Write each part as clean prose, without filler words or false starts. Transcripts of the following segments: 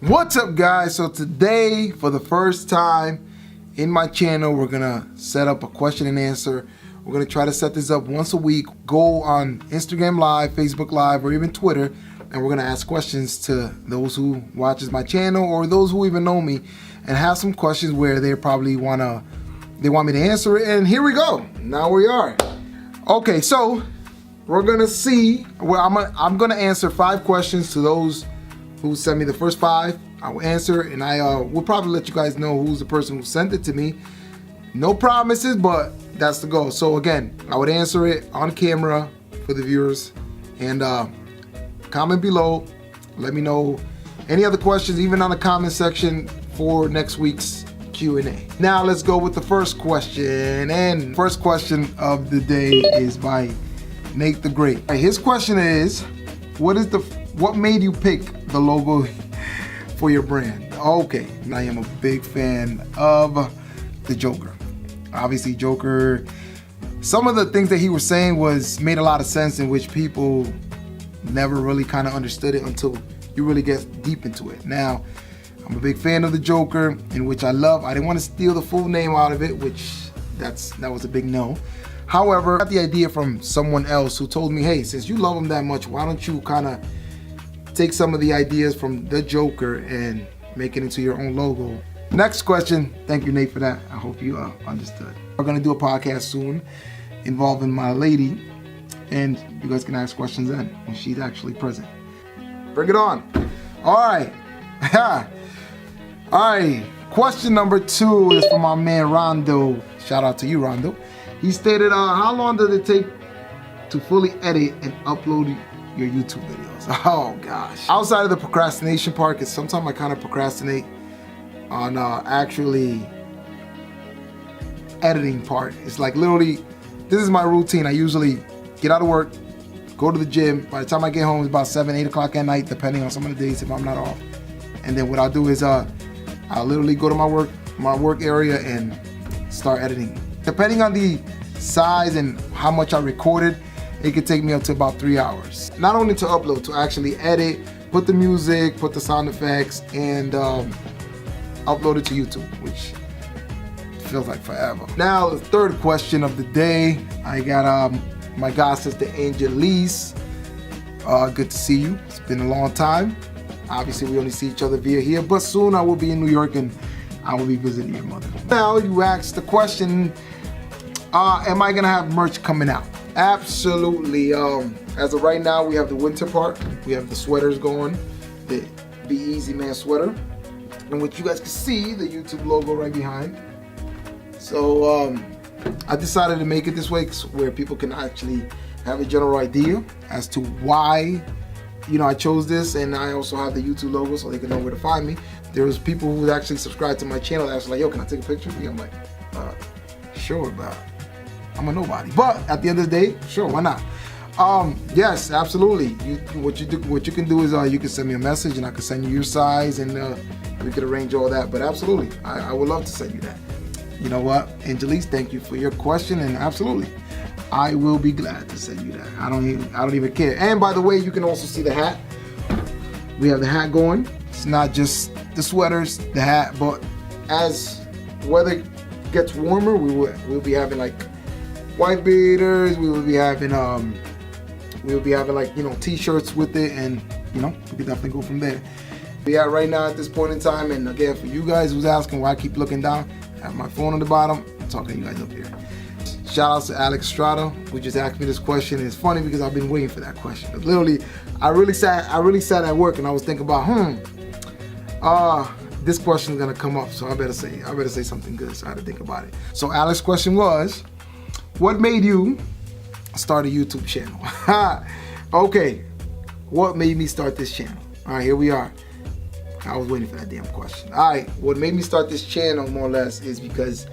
What's up, guys? So today, for the first time in my channel, we're gonna set up a question and answer. We're gonna try to set this up once a week. Go on Instagram Live, Facebook Live, or even Twitter, and we're gonna ask questions to those who watches my channel or those who even know me, and have some questions where they probably want me to answer it. And here we go. Now we are. Okay, so we're gonna see. Well, I'm gonna answer 5 questions to those who sent me the first 5. I will answer, and I will probably let you guys know who's the person who sent it to me. No promises, but that's the goal. So again, I would answer it on camera for the viewers, and comment below. Let me know any other questions, even on the comment section for next week's Q&A. Now let's go with the first question, and first question of the day is by Nate the Great. His question is, what made you pick the logo for your brand? Okay, I am a big fan of the Joker. Obviously, Joker, some of the things that he was saying made a lot of sense, in which people never really kind of understood it until you really get deep into it. Now, I'm a big fan of the Joker, in which I love. I didn't want to steal the full name out of it, which that was a big no. However, I got the idea from someone else who told me, hey, since you love him that much, why don't you kind of take some of the ideas from the Joker and make it into your own logo. Next question. Thank you, Nate, for that. I hope you understood. We're going to do a podcast soon involving my lady, and you guys can ask questions then when she's actually present. Bring it on. All right. All right. Question number 2 is from my man Rondo. Shout out to you, Rondo. He stated, how long does it take to fully edit and upload your YouTube videos? Oh gosh. Outside of the procrastination part, because sometimes I kind of procrastinate on actually editing part. It's like literally, this is my routine. I usually get out of work, go to the gym. By the time I get home, it's about 7, 8 o'clock at night, depending on some of the days if I'm not off. And then what I'll do is I'll literally go to my work area and start editing. Depending on the size and how much I recorded, it could take me up to about 3 hours. Not only to upload, to actually edit, put the music, put the sound effects, and upload it to YouTube, which feels like forever. Now, the third question of the day, I got my god sister Angelise. Good to see you. It's been a long time. Obviously, we only see each other via here, but soon I will be in New York and I will be visiting your mother. Now, you asked the question, am I gonna have merch coming out? Absolutely. As of right now, we have the winter part. We have the sweaters going, the Be Easy Man sweater, in which you guys can see the YouTube logo right behind. So I decided to make it this way where people can actually have a general idea as to why I chose this, and I also have the YouTube logo so they can know where to find me. There was people who actually subscribed to my channel that was like, yo, can I take a picture of you? I'm like, sure, but I'm a nobody. But at the end of the day, sure, why not? Yes, absolutely. What you can do is you can send me a message, and I can send you your size, and we could arrange all that. But absolutely, I would love to send you that. You know what, Angelise, thank you for your question, and absolutely, I will be glad to send you that. I don't even care. And by the way, you can also see the hat. We have the hat going. It's not just the sweaters, the hat, but as weather gets warmer, we'll be having like white beaters. We will be having like t-shirts with it, and we can definitely go from there. But yeah, right now at this point in time, and again for you guys who's asking why I keep looking down, I have my phone on the bottom. I'm talking to you guys up here. Shout out to Alex Strada, who just asked me this question. It's funny because I've been waiting for that question. But literally, I really sat at work and I was thinking about, this question is gonna come up, so I better say something good. So I had to think about it. So Alex's question was, what made you start a YouTube channel? Okay, what made me start this channel? All right, here we are. I was waiting for that damn question. All right, what made me start this channel, more or less, is because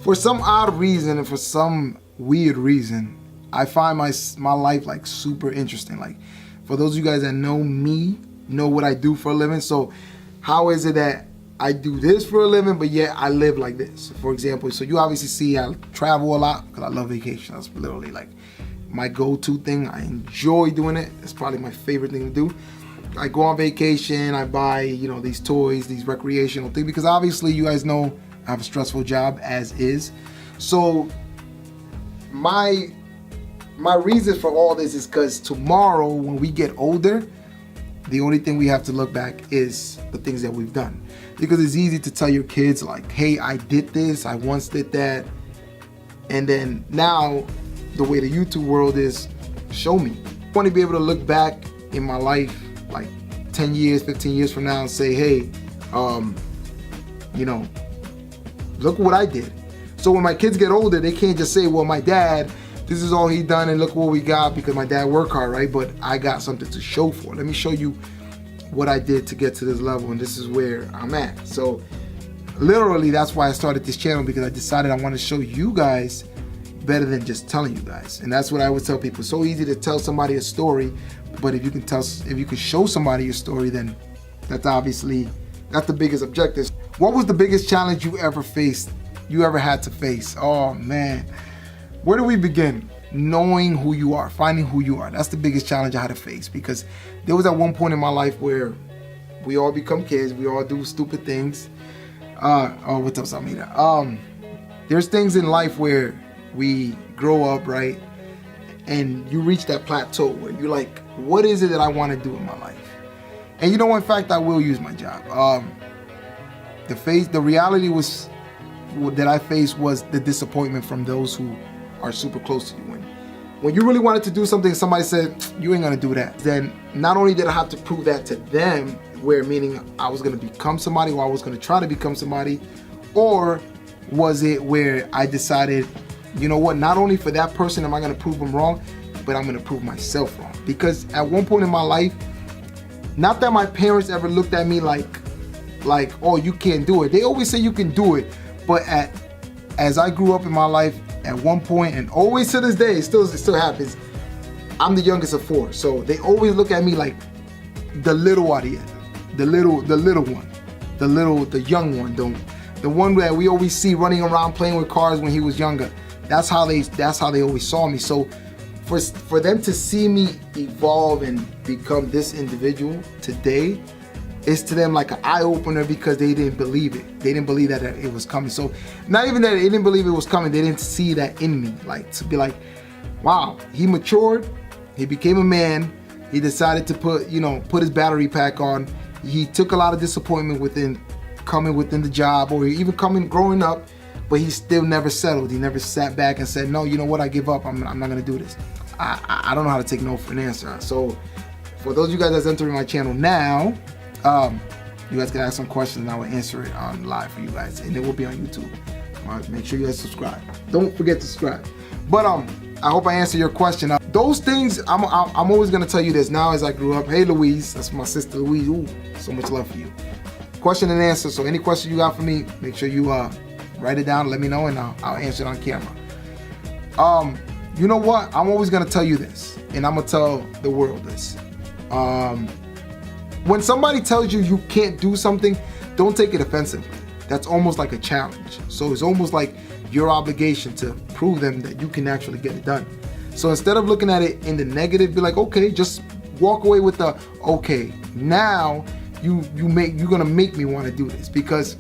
for some odd reason and for some weird reason, I find my life like super interesting. Like, for those of you guys that know me, know what I do for a living. So how is it that I do this for a living, but yet I live like this? For example, so you obviously see I travel a lot because I love vacation. That's literally like my go-to thing. I enjoy doing it. It's probably my favorite thing to do. I go on vacation, I buy, you know, these toys, these recreational things, because obviously you guys know I have a stressful job as is. So my reason for all this is because tomorrow when we get older, the only thing we have to look back is the things that we've done. Because it's easy to tell your kids like, hey, I did this, I once did that. And then now the way the YouTube world is, show me. I want to be able to look back in my life like 10 years, 15 years from now and say, hey, you know, look what I did. So when my kids get older, they can't just say, well, my dad, this is all he done and look what we got because my dad worked hard, right? But I got something to show for. Let me show you what I did to get to this level, and this is where I'm at. So literally that's why I started this channel, because I decided I want to show you guys better than just telling you guys. And that's what I would tell people. It's so easy to tell somebody a story, but if you can show somebody your story, then that's the biggest objective. What was the biggest challenge you ever had to face? Oh man, where do we begin? Knowing who you are, finding who you are. That's the biggest challenge I had to face, because there was at one point in my life where we all become kids, we all do stupid things. Oh, what's up, Samira? There's things in life where we grow up, right? And you reach that plateau where you're like, what is it that I want to do in my life? And you know, in fact, I will use my job. The reality was that I faced was the disappointment from those who are super close to you. When you really wanted to do something, somebody said, you ain't gonna do that. Then not only did I have to prove that to them, where meaning I was gonna become somebody, or I was gonna try to become somebody, or was it where I decided, you know what, not only for that person am I gonna prove them wrong, but I'm gonna prove myself wrong. Because at one point in my life, not that my parents ever looked at me like, oh, you can't do it. They always say you can do it, but as I grew up in my life, at one point, and always to this day, it still happens, I'm the youngest of 4. So they always look at me like the little Ariel, the little one, the young one, the one that we always see running around playing with cars when he was younger. That's how they always saw me. So for them to see me evolve and become this individual today, it's to them like an eye-opener, because they didn't believe it. They didn't believe that it was coming. So not even that they didn't believe it was coming, they didn't see that in me. Like, to be like, wow, he matured, he became a man, he decided to put his battery pack on. He took a lot of disappointment within the job, or even growing up, but he still never settled. He never sat back and said, no, you know what, I give up, I'm not gonna do this. I don't know how to take no for an answer. So for those of you guys that's entering my channel now, you guys can ask some questions and I will answer it on live for you guys, and it will be on YouTube. Make sure you guys subscribe. Don't forget to subscribe. But I hope I answered your question. Those things, I'm always gonna tell you this now as I grew up. Hey Louise, that's my sister Louise. Ooh, so much love for you. Question and answer. So any question you got for me, make sure you write it down, let me know, and I'll answer it on camera. You know what? I'm always gonna tell you this, and I'm gonna tell the world this. When somebody tells you you can't do something, don't take it offensively. That's almost like a challenge. So it's almost like your obligation to prove them that you can actually get it done. So instead of looking at it in the negative, be like, okay, just walk away with the, okay, now you're gonna make me want to do this, because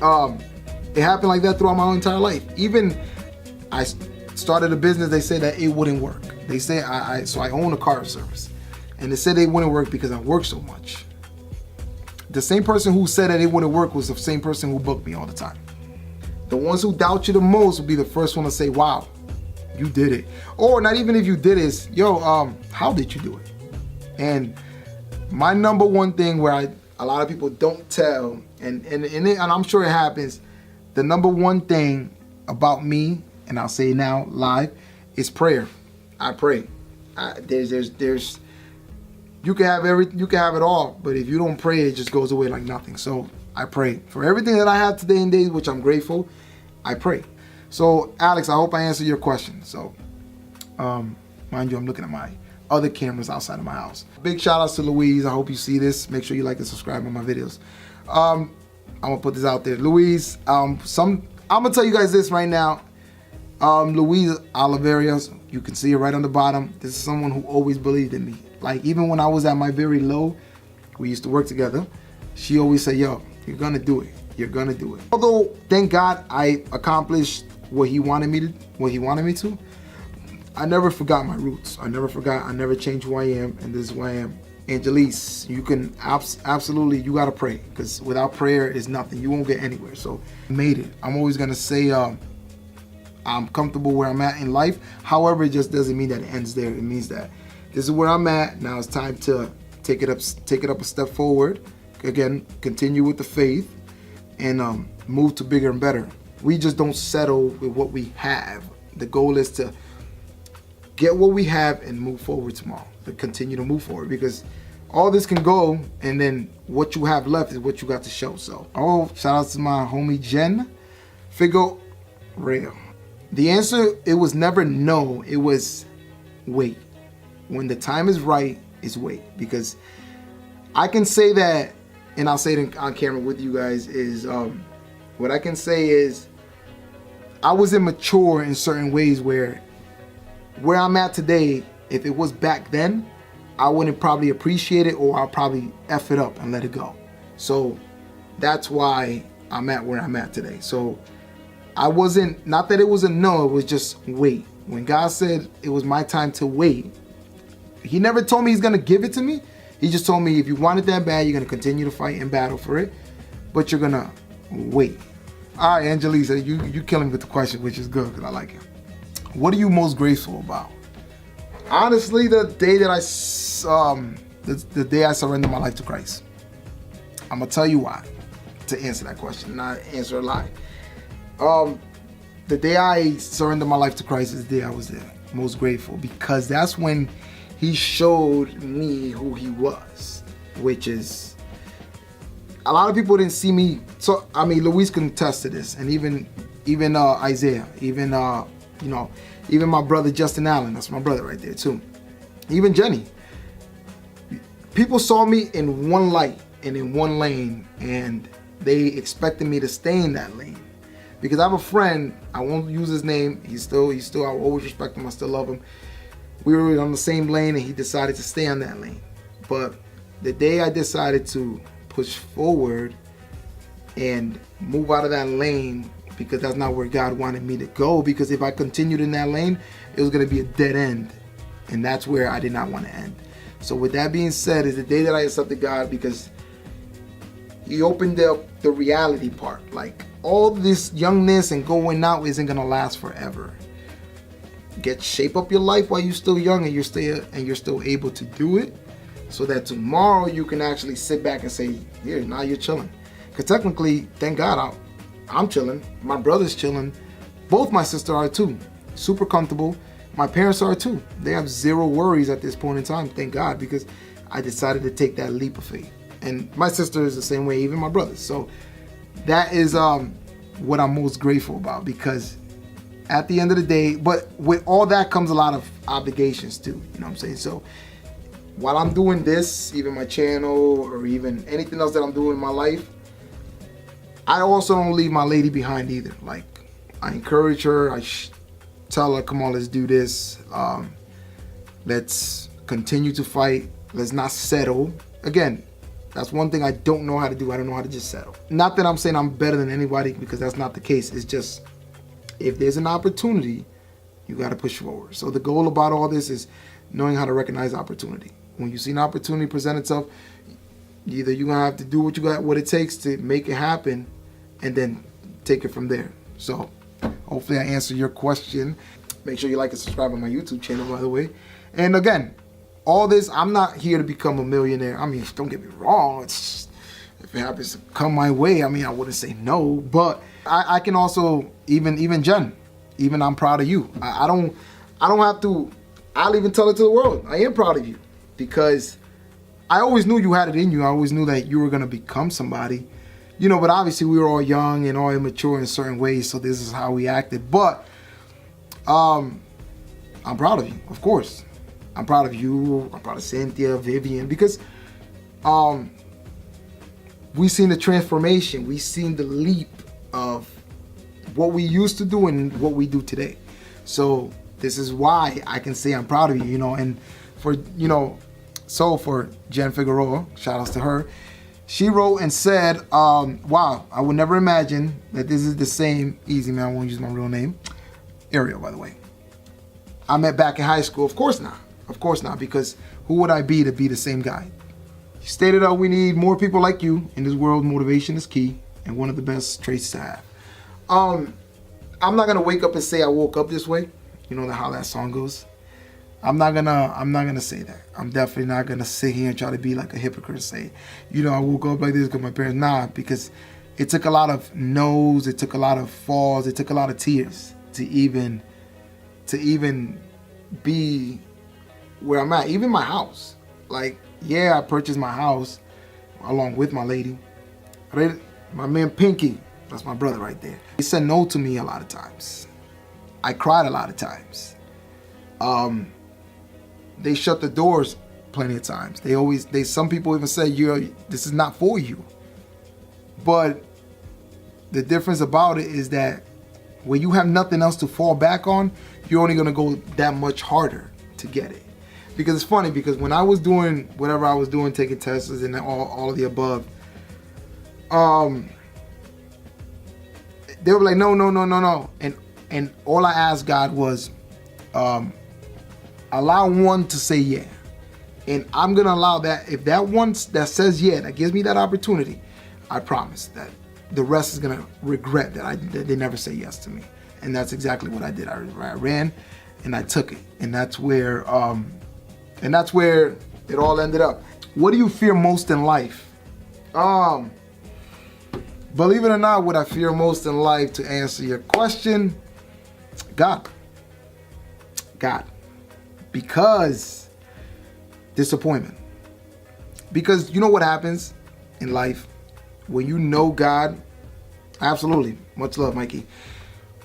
it happened like that throughout my entire life. Even I started a business, they said that it wouldn't work. They say so I own a car service. And they said it wouldn't work because I work so much. The same person who said that it wouldn't work was the same person who booked me all the time. The ones who doubt you the most will be the first one to say, wow, you did it. Or not even if you did it, yo, how did you do it? And my number one thing where a lot of people don't tell, and I'm sure it happens, the number one thing about me, and I'll say it now live, is prayer. I pray. You can have it all, but if you don't pray, it just goes away like nothing. So I pray for everything that I have today and days, which I'm grateful. I pray. So Alex, I hope I answered your question. So mind you, I'm looking at my other cameras outside of my house. Big shout outs to Louise. I hope you see this. Make sure you like and subscribe on my videos. I'm gonna put this out there. Louise, I'm gonna tell you guys this right now. Louise Oliveria, you can see it right on the bottom. This is someone who always believed in me. Like, even when I was at my very low, we used to work together, she always said, yo, you're gonna do it. You're gonna do it. Although, thank God I accomplished what he wanted me to, I never forgot my roots. I never changed who I am, and this is who I am. Angelise, you can absolutely, you gotta pray, because without prayer is nothing. You won't get anywhere. So, I made it. I'm always gonna say I'm comfortable where I'm at in life. However, it just doesn't mean that it ends there. It means that this is where I'm at. Now it's time to take it up a step forward. Again, continue with the faith and move to bigger and better. We just don't settle with what we have. The goal is to get what we have and move forward tomorrow. To continue to move forward, because all this can go, and then what you have left is what you got to show. So, shout out to my homie Jen. Figo real. The answer, it was never no. It was wait. When the time is right, is wait. Because I can say that, and I'll say it on camera with you guys, is what I can say is I was immature in certain ways where I'm at today, if it was back then, I wouldn't probably appreciate it, or I'll probably F it up and let it go. So that's why I'm at where I'm at today. So I wasn't, not that it was a no, it was just wait. When God said it was my time to wait, he never told me he's gonna give it to me. He just told me if you want it that bad, you're gonna continue to fight and battle for it, but you're gonna wait. All right, Angelisa, you killing me with the question, which is good because I like it. What are you most grateful about? Honestly, the day that the day I surrendered my life to Christ. I'm gonna tell you why, to answer that question, not answer a lie. The day I surrendered my life to Christ is the day I was the most grateful, because that's when he showed me who he was, which is, a lot of people didn't see me. So I mean, Luis can attest to this, and even Isaiah, even even my brother Justin Allen, that's my brother right there too. Even Jenny. People saw me in one light and in one lane, and they expected me to stay in that lane. Because I have a friend, I won't use his name, he's still, I will always respect him, I still love him. We were on the same lane and he decided to stay on that lane. But the day I decided to push forward and move out of that lane, because that's not where God wanted me to go, because if I continued in that lane, it was going to be a dead end, and that's where I did not want to end. So with that being said, is the day that I accepted God, because he opened up the reality part. Like, all this youngness and going out isn't going to last forever. Shape up your life while you're still young and you're still able to do it, so that tomorrow you can actually sit back and say, here, now you're chilling. Because technically, thank God, I'm chilling. My brother's chilling. Both my sisters are too. Super comfortable. My parents are too. They have zero worries at this point in time, thank God, because I decided to take that leap of faith. And my sister is the same way, even my brothers. So that is what I'm most grateful about, because at the end of the day, but with all that comes a lot of obligations too, you know what I'm saying? So while I'm doing this, even my channel or even anything else that I'm doing in my life, I also don't leave my lady behind either. Like, I encourage her, I tell her, come on, let's do this. Let's continue to fight. Let's not settle. Again, that's one thing I don't know how to do. I don't know how to just settle. Not that I'm saying I'm better than anybody, because that's not the case. It's just, if there's an opportunity, you got to push forward. So the goal about all this is knowing how to recognize opportunity. When you see an opportunity present itself, either you're going to have to do what it takes to make it happen, and then take it from there. So hopefully I answered your question. Make sure you like and subscribe on my YouTube channel, by the way. And again, all this, I'm not here to become a millionaire. I mean, don't get me wrong. It's just, if it happens to come my way, I mean, I wouldn't say no. But I can also, even Jen, even I'm proud of you. I don't have to, I'll even tell it to the world. I am proud of you, because I always knew you had it in you. I always knew that you were going to become somebody. You know, but obviously we were all young and all immature in certain ways, so this is how we acted. But I'm proud of you, of course. I'm proud of you. I'm proud of Cynthia, Vivian, because we've seen the transformation. We've seen the leap of what we used to do and what we do today. So this is why I can say I'm proud of you, you know. And for, you know, soul for Jen Figueroa, shout outs to her. She wrote and said, wow, I would never imagine that this is the same, easy man, I won't use my real name, Ariel, by the way, I met back in high school. Of course not, because who would I be to be the same guy? She stated that we need more people like you in this world. Motivation is key and one of the best traits to have. I'm not gonna wake up and say I woke up this way. You know how that song goes. I'm not gonna say that. I'm definitely not gonna sit here and try to be like a hypocrite and say, I woke up like this because my parents. Nah, because it took a lot of no's, it took a lot of falls, it took a lot of tears to even be where I'm at. Even my house. Like, yeah, I purchased my house along with my lady. My man Pinky, that's my brother right there. He said no to me a lot of times. I cried a lot of times. They shut the doors plenty of times. Some people even say, this is not for you. But the difference about it is that when you have nothing else to fall back on, you're only gonna go that much harder to get it. Because it's funny, because when I was doing whatever I was doing, taking tests and all of the above, they were like, no. And all I asked God was, allow one to say yeah. And I'm going to allow that. If that one that says yeah, that gives me that opportunity, I promise that the rest is going to regret that they never say yes to me. And that's exactly what I did. I ran and I took it. And that's where it all ended up. What do you fear most in life? Believe it or not, what I fear most in life, to answer your question, God. Because disappointment. Because you know what happens in life when you know God? Absolutely. Much love, Mikey.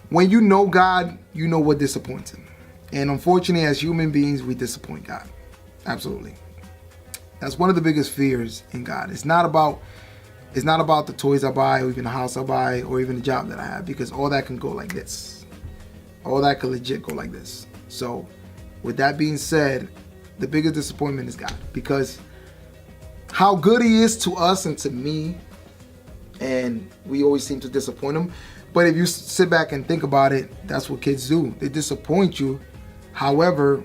When you know God, you know what disappoints him. And unfortunately, as human beings, we disappoint God. Absolutely. That's one of the biggest fears in God. It's not about the toys I buy, or even the house I buy, or even the job that I have, because all that can go like this. All that can legit go like this. So with that being said, the biggest disappointment is God, because how good he is to us and to me, and we always seem to disappoint him. But if you sit back and think about it, that's what kids do. They disappoint you. However,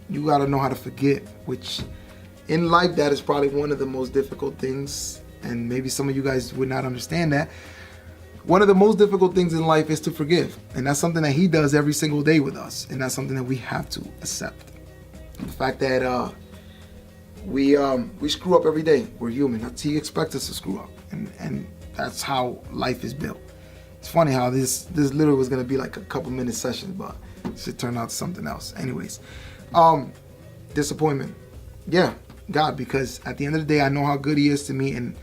you got to know how to forgive, which in life, that is probably one of the most difficult things. And maybe some of you guys would not understand that. One of the most difficult things in life is to forgive. And that's something that he does every single day with us. And that's something that we have to accept. The fact that we screw up every day. We're human. He expects us to screw up. And that's how life is built. It's funny how this literally was going to be like a couple minute session, but it should turn out to something else. Anyways, disappointment. Yeah, God, because at the end of the day, I know how good he is to me, and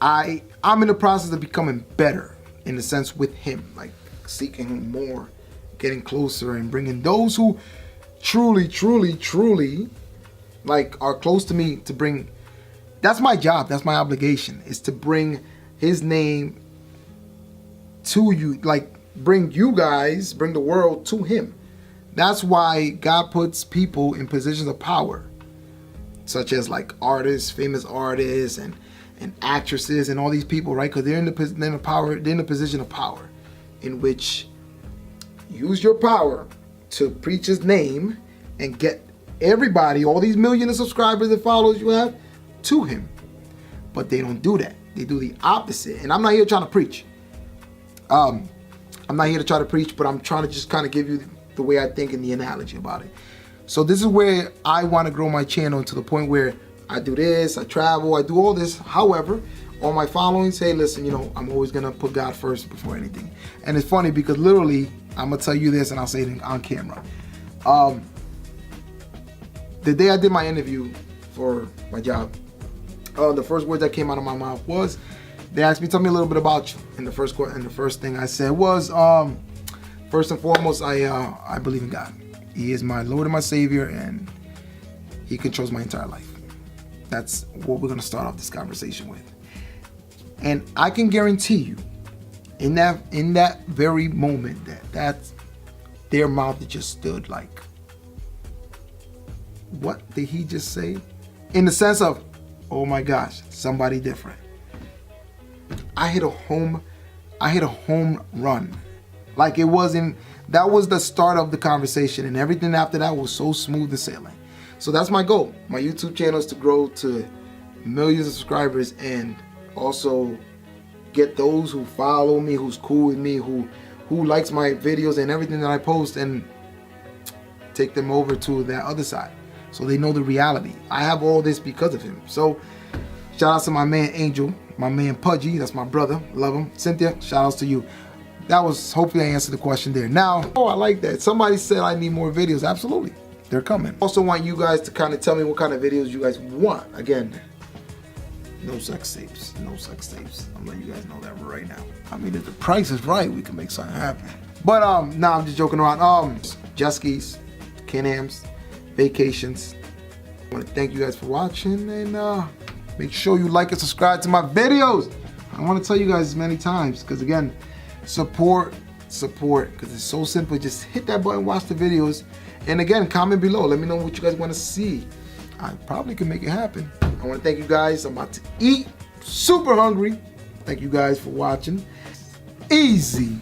I'm in the process of becoming better in the sense with him, like seeking him more, getting closer, and bringing those who truly like are close to me to bring. That's my job. That's my obligation, is to bring his name to you, like bring the world to him. That's why God puts people in positions of power, such as like artists, famous artists, and actresses, and all these people, right? Because they're in the position of power, in which use your power to preach his name and get everybody, all these millions of subscribers and followers you have, to him. But they don't do that. They do the opposite. And I'm not here trying to preach. I'm not here to try to preach, but I'm trying to just kind of give you the way I think and the analogy about it. So this is where I want to grow my channel to the point where I do this, I travel, I do all this. However, all my following say, listen, I'm always going to put God first before anything. And it's funny because literally, I'm going to tell you this and I'll say it on camera. The day I did my interview for my job, the first words that came out of my mouth was, they asked me, tell me a little bit about you. And the first thing I said was, first and foremost, I believe in God. He is my Lord and my Savior, and he controls my entire life. That's what we're going to start off this conversation with. And I can guarantee you, in that very moment, that their mouth just stood like, what did he just say? In the sense of, oh my gosh, somebody different. I hit a home run. Like it wasn't, that was the start of the conversation, and everything after that was so smooth and sailing. So that's my goal. My YouTube channel is to grow to millions of subscribers, and also get those who follow me, who's cool with me, who likes my videos and everything that I post, and take them over to that other side so they know the reality. I have all this because of him. So shout out to my man Angel, my man Pudgy, that's my brother, love him. Cynthia, shout outs to you. That was, hopefully I answered the question there. Now, oh, I like that. Somebody said I need more videos. Absolutely, they're coming. Also want you guys to kind of tell me what kind of videos you guys want. Again, no sex tapes, no sex tapes. I'm letting you guys know that right now. I mean, if the price is right, we can make something happen. But nah, I'm just joking around. Jet skis, Can-Ams, vacations. I want to thank you guys for watching, and make sure you like and subscribe to my videos. I want to tell you guys as many times, because again, support, because it's so simple. Just hit that button, watch the videos, and again, comment below. Let me know what you guys want to see. I probably can make it happen. I want to thank you guys. I'm about to eat, super hungry. Thank you guys for watching. Easy.